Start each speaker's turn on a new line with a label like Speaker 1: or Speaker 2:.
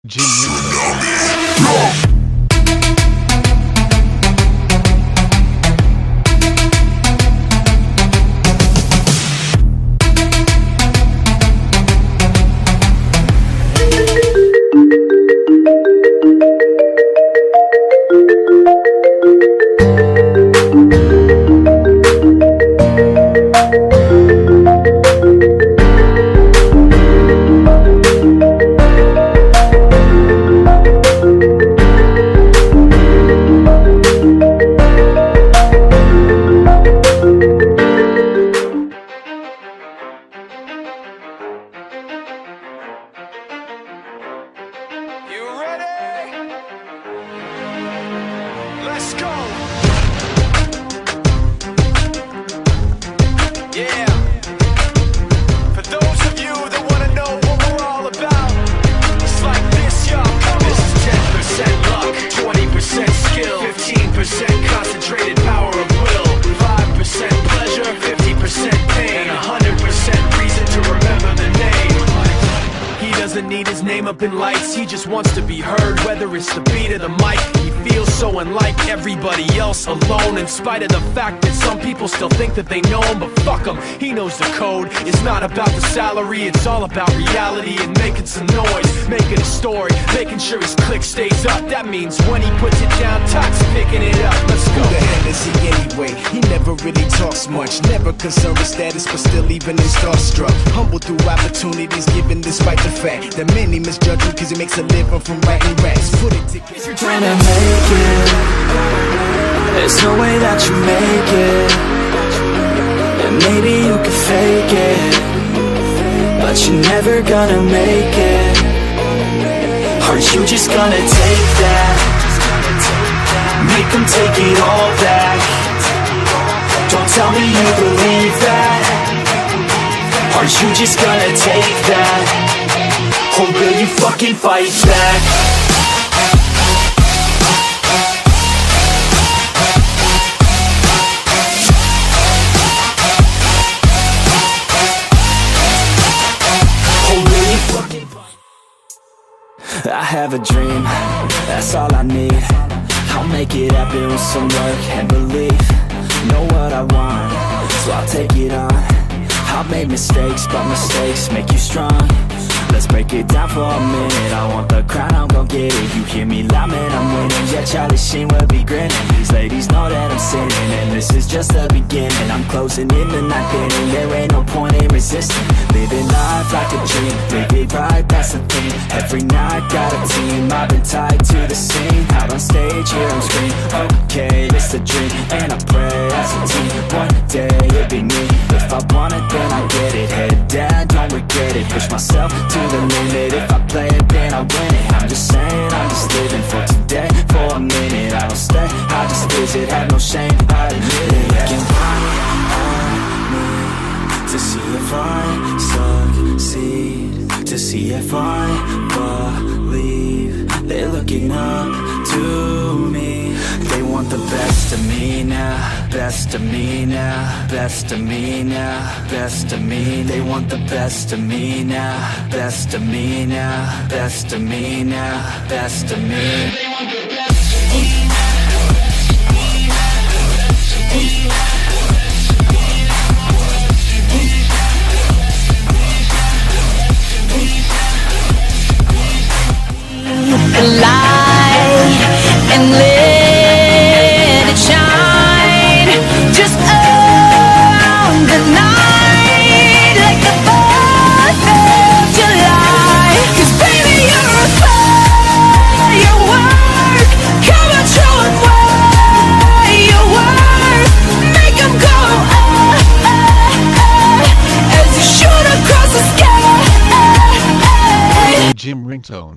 Speaker 1: Ringtone.
Speaker 2: You ready? Let's go. Yeah. For those of you that want to know what we're all about, it's like this, y'all. This is 10% luck, 20% skill, 15% concentrated power of will, 5% pleasure, 50% pain, and 100% reason to remember the name. He doesn't need his name up in lights, he just wants to be heard, whether it's the beat of the mic. He feels so unlike everybody else, alone, in spite of the fact that some people still think that they know him. But fuck him, he knows the code. It's not about the salary, it's all about reality and making some noise, making a story, making sure his click stays up. That means when he puts it down, Tox picking it up. Let's go.
Speaker 3: Who the hell is he anyway? He never really talks much, never concerned with status, but still even in starstruck. Humble through opportunities given despite the fact that many misjudge him cause he makes a living from writing raps. Put it together.
Speaker 4: You're trying to make it, there's no way that you make it. And maybe you can fake it, but you're never gonna make it. Are you just gonna take that? Make them take it all back. Don't tell me you believe that. Are you just gonna take that? Or will you fucking fight back? I have a dream, that's all I need. I'll make it happen with some work and belief. Know what I want, so I'll take it on. I've made mistakes, but mistakes make you strong. Let's break it down for a minute. I want the crown, I'm gon' get it. You hear me loud, man, I'm winning. Yeah, Charlie Sheen will be grinning. These ladies know that I'm sinning, and this is just the beginning. I'm closing in the ninth inning, there ain't no point in resisting. Living life like a dream, live it right, that's the thing. Every night, got a team, I've been tied to the scene. Out on stage, here on screen, okay, it's a dream. And I pray as a team, one day it'll be me. If I want it, then I get it. Head down, don't regret it. Push myself to the limit. If I play it, then I win it. I'm just saying, I'm just living for today, for a minute. I don't stay, I just visit, have no shame, I admit it. They can count on me to see if I succeed, to see if I believe. They're looking up to me. They want the best of me now, best of me now, best of me now, best of me. They want the best of me now, best of me now, best of me now, best of me. They want the best of me now.
Speaker 5: And let it shine just on the night like the 4th of July. 'Cause baby, you're a firework. Come on, show 'em what you're worth. Make 'em go as you shoot across the sky.
Speaker 1: Ringtone.